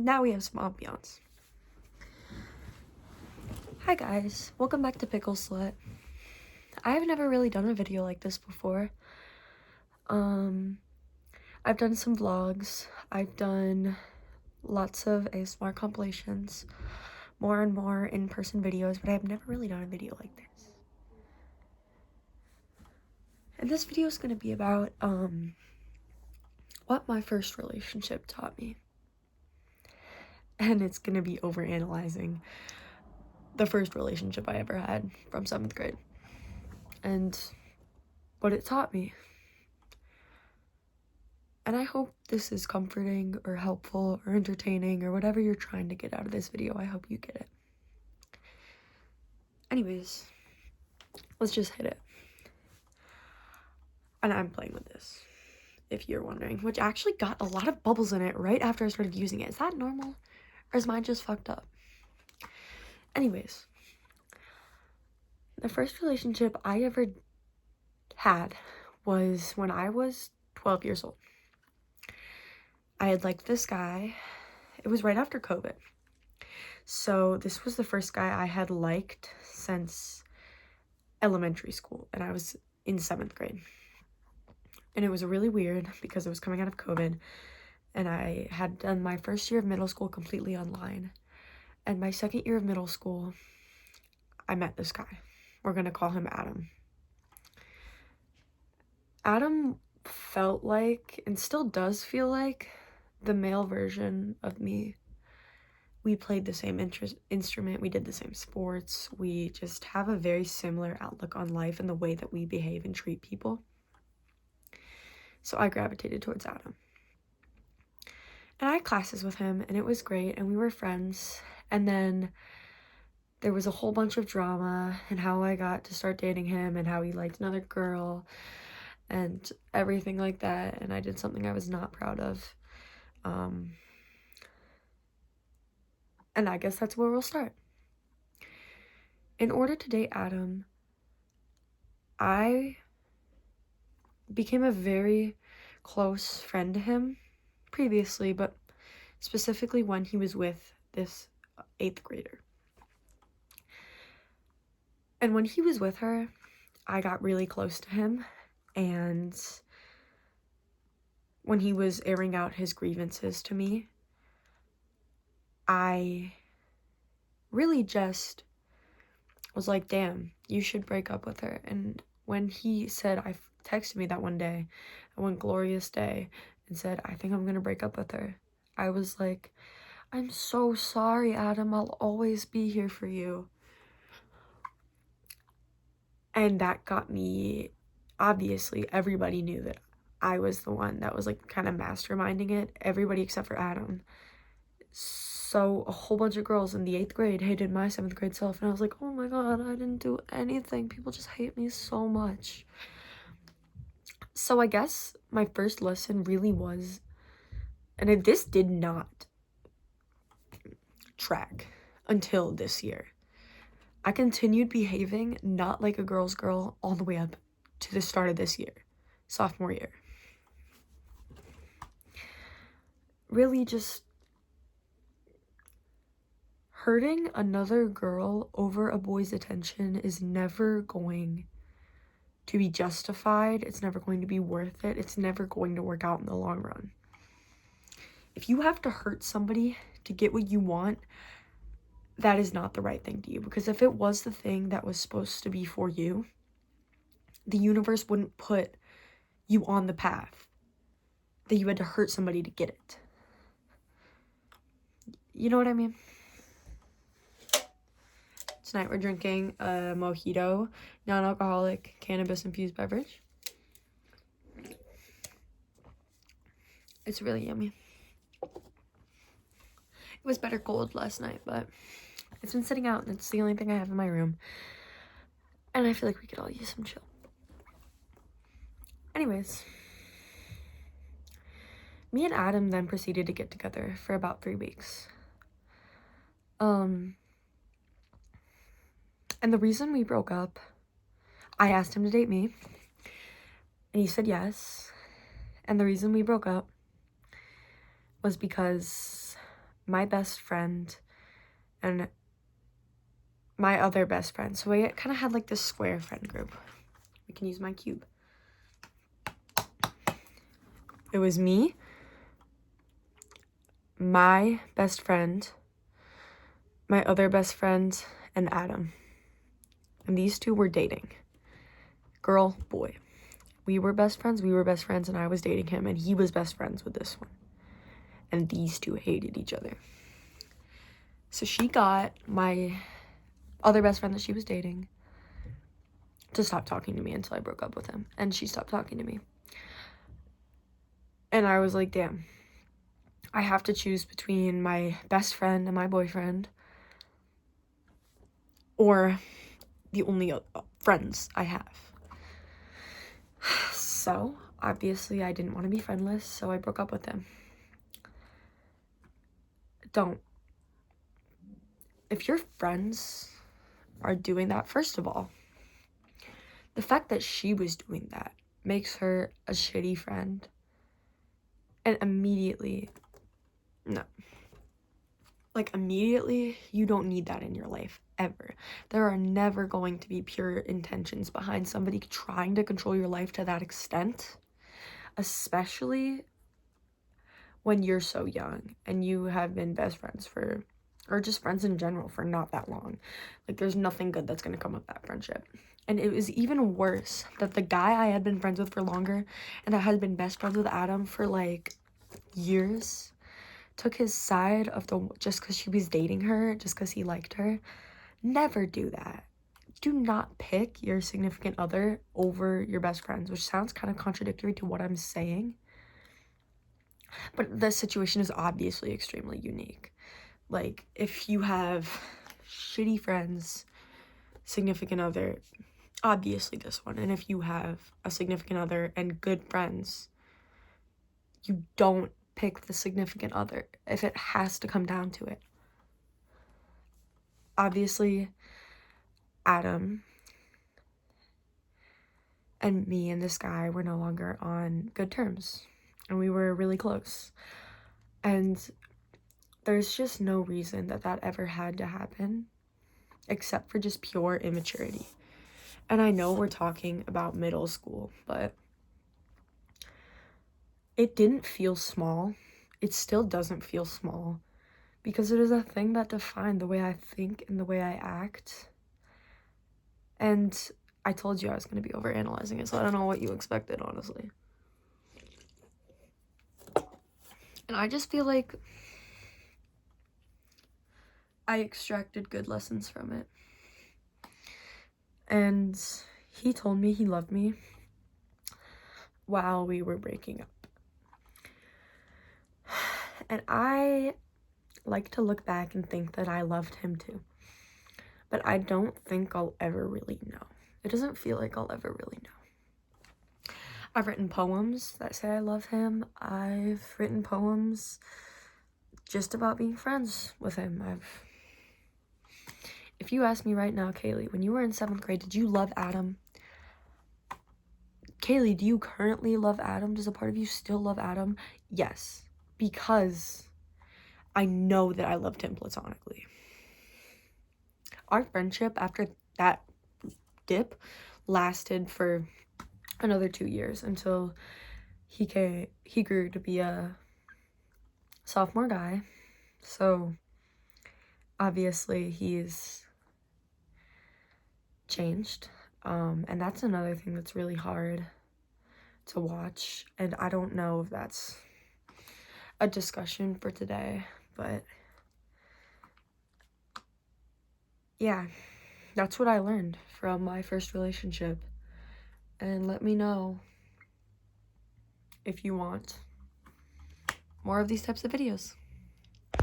Now we have some ambiance. Hi guys, welcome back to Pickle Slut. I have never really done a video like this before. I've done some vlogs, I've done lots of ASMR compilations, more and more in-person videos, but I've never really done a video like this. And this video is going to be about, what my first relationship taught me. And it's going to be overanalyzing the first relationship I ever had from 7th grade. And what it taught me. And I hope this is comforting or helpful or entertaining or whatever you're trying to get out of this video. I hope you get it. Anyways, let's just hit it. And I'm playing with this, if you're wondering, which actually got a lot of bubbles in it right after I started using it. Is that normal? Or is mine just fucked up? Anyways, the first relationship I ever had was when I was 12 years old. I had liked this guy. It was right after COVID. So this was the first guy I had liked since elementary school, and I was in 7th grade. And it was really weird because it was coming out of COVID, and I had done my first year of middle school completely online. And my second year of middle school, I met this guy. We're gonna call him Adam. Adam felt like, and still does feel like, the male version of me. We played the same instrument, we did the same sports, we just have a very similar outlook on life and the way that we behave and treat people. So I gravitated towards Adam. And I had classes with him, and it was great, and we were friends. And then there was a whole bunch of drama and how I got to start dating him and how he liked another girl and everything like that. And I did something I was not proud of. And I guess that's where we'll start. In order to date Adam, I became a very close friend to him previously, but specifically when he was with this 8th grader. And when he was with her, I got really close to him, and when he was airing out his grievances to me, I really just was like, damn, you should break up with her. And when he said, I texted me that one day, one glorious day, and said, I think I'm gonna break up with her, I was like, I'm so sorry, Adam, I'll always be here for you. And that got me, obviously, everybody knew that I was the one that was like kind of masterminding it, everybody except for Adam. So a whole bunch of girls in the 8th grade hated my 7th grade self, and I was like, oh my god, I didn't do anything, people just hate me so much. So I guess my first lesson really was, and this did not track until this year. I continued behaving not like a girl's girl all the way up to the start of this year, sophomore year. Really just hurting another girl over a boy's attention is never going to be justified. It's never going to be worth it. It's never going to work out in the long run. If you have to hurt somebody to get what you want, that is not the right thing to you. Because if it was the thing that was supposed to be for you, the universe wouldn't put you on the path that you had to hurt somebody to get it. You know what I mean? Tonight we're drinking a mojito, non-alcoholic, cannabis-infused beverage. It's really yummy. It was better cold last night, but it's been sitting out and it's the only thing I have in my room. And I feel like we could all use some chill. Anyways, me and Adam then proceeded to get together for about 3 weeks. And the reason we broke up, I asked him to date me, and he said yes. And the reason we broke up was because my best friend and my other best friend. So we kind of had like this square friend group. We can use my cube. It was me, my best friend, my other best friend, and Adam. And these two were dating. Girl, boy. We were best friends, and I was dating him, and he was best friends with this one. And these two hated each other. So she got my other best friend that she was dating to stop talking to me until I broke up with him. And she stopped talking to me. And I was like, damn. I have to choose between my best friend and my boyfriend, or the only friends I have. So, obviously, I didn't want to be friendless, so I broke up with him. Don't. If your friends are doing that, first of all, the fact that she was doing that makes her a shitty friend. And immediately, no. Like, immediately, you don't need that in your life, ever. There are never going to be pure intentions behind somebody trying to control your life to that extent, especially when you're so young and you have been best friends for, or just friends in general, for not that long. Like, there's nothing good that's going to come of that friendship. And it was even worse that the guy I had been friends with for longer and that had been best friends with Adam for, like, years took his side of the, just because she was dating her, just because he liked her. Never do that. Do not pick your significant other over your best friends, which sounds kind of contradictory to what I'm saying. But the situation is obviously extremely unique. Like, if you have shitty friends, significant other, obviously this one. And if you have a significant other and good friends, you don't pick the significant other if it has to come down to it. Obviously, Adam and me and this guy were no longer on good terms, and we were really close. And there's just no reason that that ever had to happen, except for just pure immaturity. And I know we're talking about middle school, but it didn't feel small. It still doesn't feel small, because it is a thing that defined the way I think and the way I act. And I told you I was going to be overanalyzing it, so I don't know what you expected, honestly. And I just feel like I extracted good lessons from it. And he told me he loved me while we were breaking up. And I like to look back and think that I loved him too. But I don't think I'll ever really know. It doesn't feel like I'll ever really know. I've written poems that say I love him. I've written poems just about being friends with him. If you ask me right now, Kaylee, when you were in 7th grade, did you love Adam? Kaylee, do you currently love Adam? Does a part of you still love Adam? Yes, because I know that I loved him platonically. Our friendship after that dip lasted for another 2 years until he grew to be a sophomore guy. So obviously he's changed, and that's another thing that's really hard to watch. And I don't know if that's a discussion for today, but yeah, that's what I learned from my first relationship. And let me know if you want more of these types of videos.